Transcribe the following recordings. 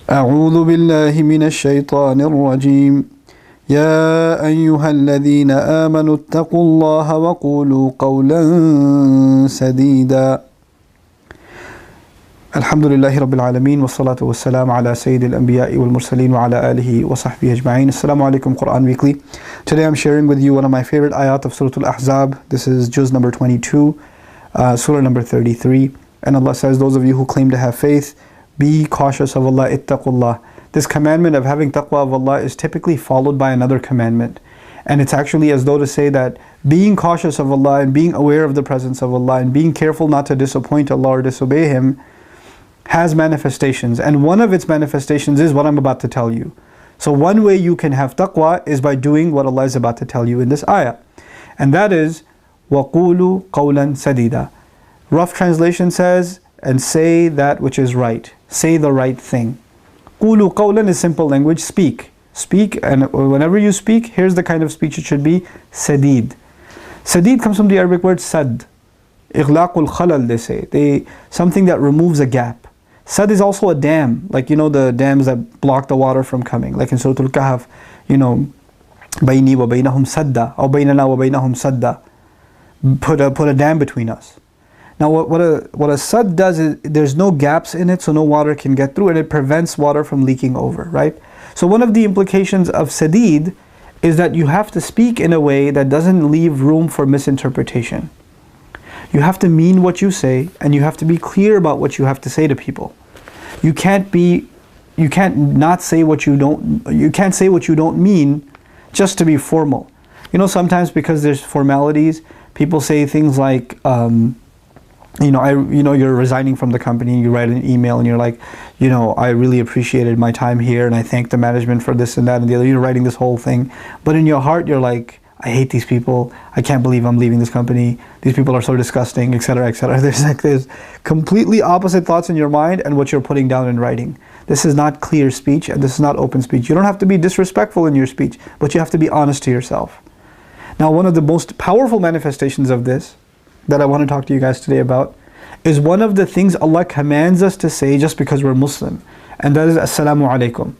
أعوذ بالله من الشيطان الرجيم يا أيها الذين آمنوا اتقوا الله وقولوا قولا سديدا الحمد لله رب العالمين والصلاة والسلام على سيد الأنبياء والمرسلين وعلى آله وصحبه أجمعين. Assalamu alaikum, Quran Weekly. Today I'm sharing with you one of my favorite ayat of Surah Al-Ahzab. This is juz number 22, surah number 33. And Allah says, those of you who claim to have faith, be cautious of Allah, ittaqullah. This commandment of having taqwa of Allah is typically followed by another commandment. And it's actually as though to say that being cautious of Allah and being aware of the presence of Allah and being careful not to disappoint Allah or disobey Him has manifestations. And one of its manifestations is what I'm about to tell you. So one way you can have taqwa is by doing what Allah is about to tell you in this ayah. And that is, وَقُولُوا قَوْلًا سَدِيدًا. Rough translation says, and say that which is right. Say the right thing. Qulu qawlan is simple language, speak. Speak, and whenever you speak, here's the kind of speech it should be, sadid. Sadid comes from the Arabic word sad. Ighlaqul khalal, they say. Something that removes a gap. Sad is also a dam, like the dams that block the water from coming. Like in Surah Al-Kahf, bayni wa baynahum sadda, or baynana wa baynahum sadda. Put a dam between us. Now what a sad does is there's no gaps in it, so no water can get through, and it prevents water from leaking over, right? So one of the implications of sadid is that you have to speak in a way that doesn't leave room for misinterpretation. You have to mean what you say, and you have to be clear about what you have to say to people. You can't say what you don't mean just to be formal. Sometimes because there's formalities, people say things like, you're resigning from the company and you write an email and you're like, I really appreciated my time here and I thank the management for this and that and the other. You're writing this whole thing. But in your heart, you're like, I hate these people. I can't believe I'm leaving this company. These people are so disgusting, etc., etc. There's completely opposite thoughts in your mind and what you're putting down in writing. This is not clear speech and this is not open speech. You don't have to be disrespectful in your speech, but you have to be honest to yourself. Now, one of the most powerful manifestations of this that I want to talk to you guys today about is one of the things Allah commands us to say just because we're Muslim, and that is Assalamu alaikum.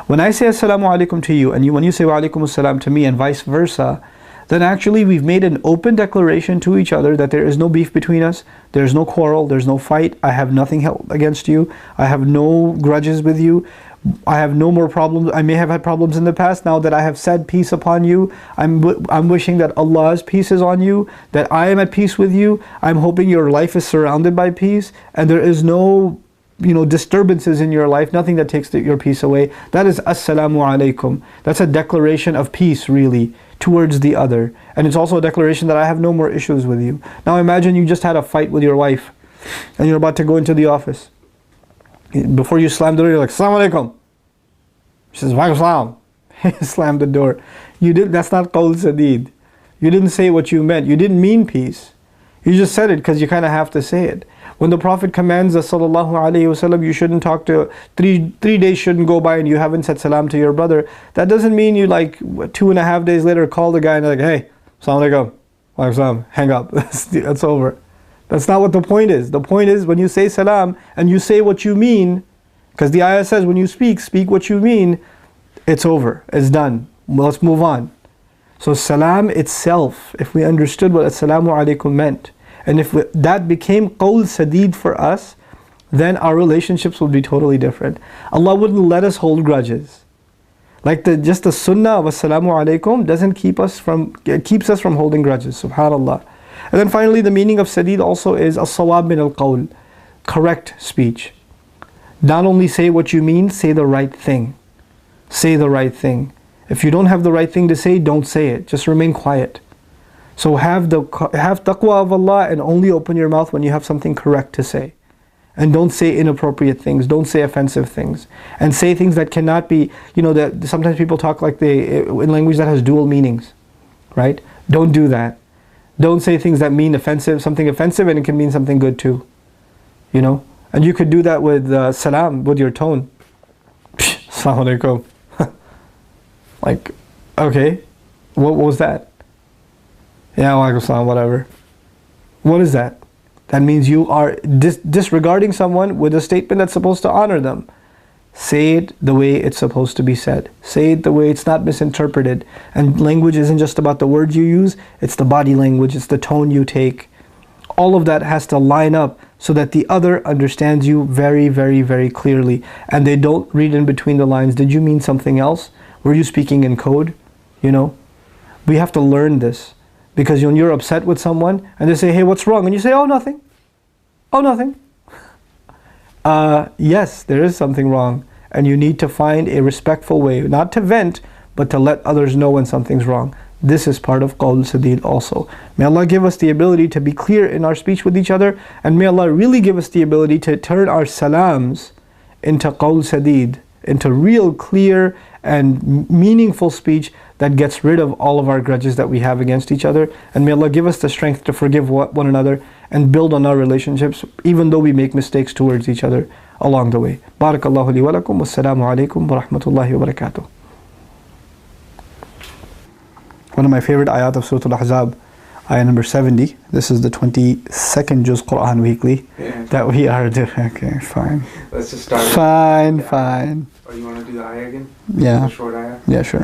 When I say Assalamu alaikum to you, and when you say Wa alaikum assalam to me and vice versa, then actually we've made an open declaration to each other that there is no beef between us, there's no quarrel, there's no fight, I have nothing held against you, I have no grudges with you, I have no more problems. I may have had problems in the past. Now that I have said peace upon you, I'm wishing that Allah's peace is on you, that I am at peace with you. I'm hoping your life is surrounded by peace and there is no disturbances in your life, nothing that takes your peace away. That is Assalamu alaikum. That's a declaration of peace really towards the other. And it's also a declaration that I have no more issues with you. Now imagine you just had a fight with your wife and you're about to go into the office. Before you slam the door, you're like, Assalamu alaikum. She says, Wa alaikum assalam. Slam the door. That's not qawl sadid. You didn't say what you meant. You didn't mean peace. You just said it because you kind of have to say it. When the Prophet commands us, sallallahu alayhi wasallam, you shouldn't talk to, three days shouldn't go by and you haven't said salam to your brother. That doesn't mean you 2.5 days later call the guy and like, hey, Assalamu alaikum. Wa alaikum assalam. Hang up. That's over. That's not what the point is. The point is when you say salam and you say what you mean, because the ayah says when you speak what you mean, it's over, it's done. Let's move on. So salam itself, if we understood what assalamu alaikum meant, and if that became qawl sadid for us, then our relationships would be totally different. Allah wouldn't let us hold grudges. Just the sunnah of assalamu alaikum keeps us from holding grudges, subhanallah. And then finally, the meaning of sadid also is as-sawab min al-qawl, correct speech. Not only say what you mean, say the right thing. Say the right thing. If you don't have the right thing to say, don't say it. Just remain quiet. So have taqwa of Allah and only open your mouth when you have something correct to say. And don't say inappropriate things. Don't say offensive things. And say things that cannot be, that sometimes people talk in language that has dual meanings, right? Don't do that. Don't say things that mean something offensive, and it can mean something good too. And you could do that with salam, with your tone. Assalamu alaikum. Okay, what was that? Yeah, wa alaikum salam, whatever. What is that? That means you are disregarding someone with a statement that's supposed to honor them. Say it the way it's supposed to be said. Say it the way it's not misinterpreted. And language isn't just about the words you use, it's the body language, it's the tone you take. All of that has to line up so that the other understands you very, very, very clearly. And they don't read in between the lines. Did you mean something else? Were you speaking in code? You know? We have to learn this. Because when you're upset with someone and they say, hey, what's wrong? And you say, oh, nothing. Oh, nothing. Yes, there is something wrong. And you need to find a respectful way, not to vent, but to let others know when something's wrong. This is part of Qawl Sadid also. May Allah give us the ability to be clear in our speech with each other, and may Allah really give us the ability to turn our salams into Qawl Sadid, into real clear and meaningful speech that gets rid of all of our grudges that we have against each other. And may Allah give us the strength to forgive one another and build on our relationships, even though we make mistakes towards each other along the way. Barakallahu li wa lakum. Wassalamu alaikum wa rahmatullahi wa barakatuh. One of my favorite ayat of Surah Al-Ahzab, ayah number 70. This is the 22nd Juz Quran Weekly that we are doing. Okay, fine. Let's just start. Fine. Or you want to do the ayah again? Yeah. The short ayah? Yeah, sure.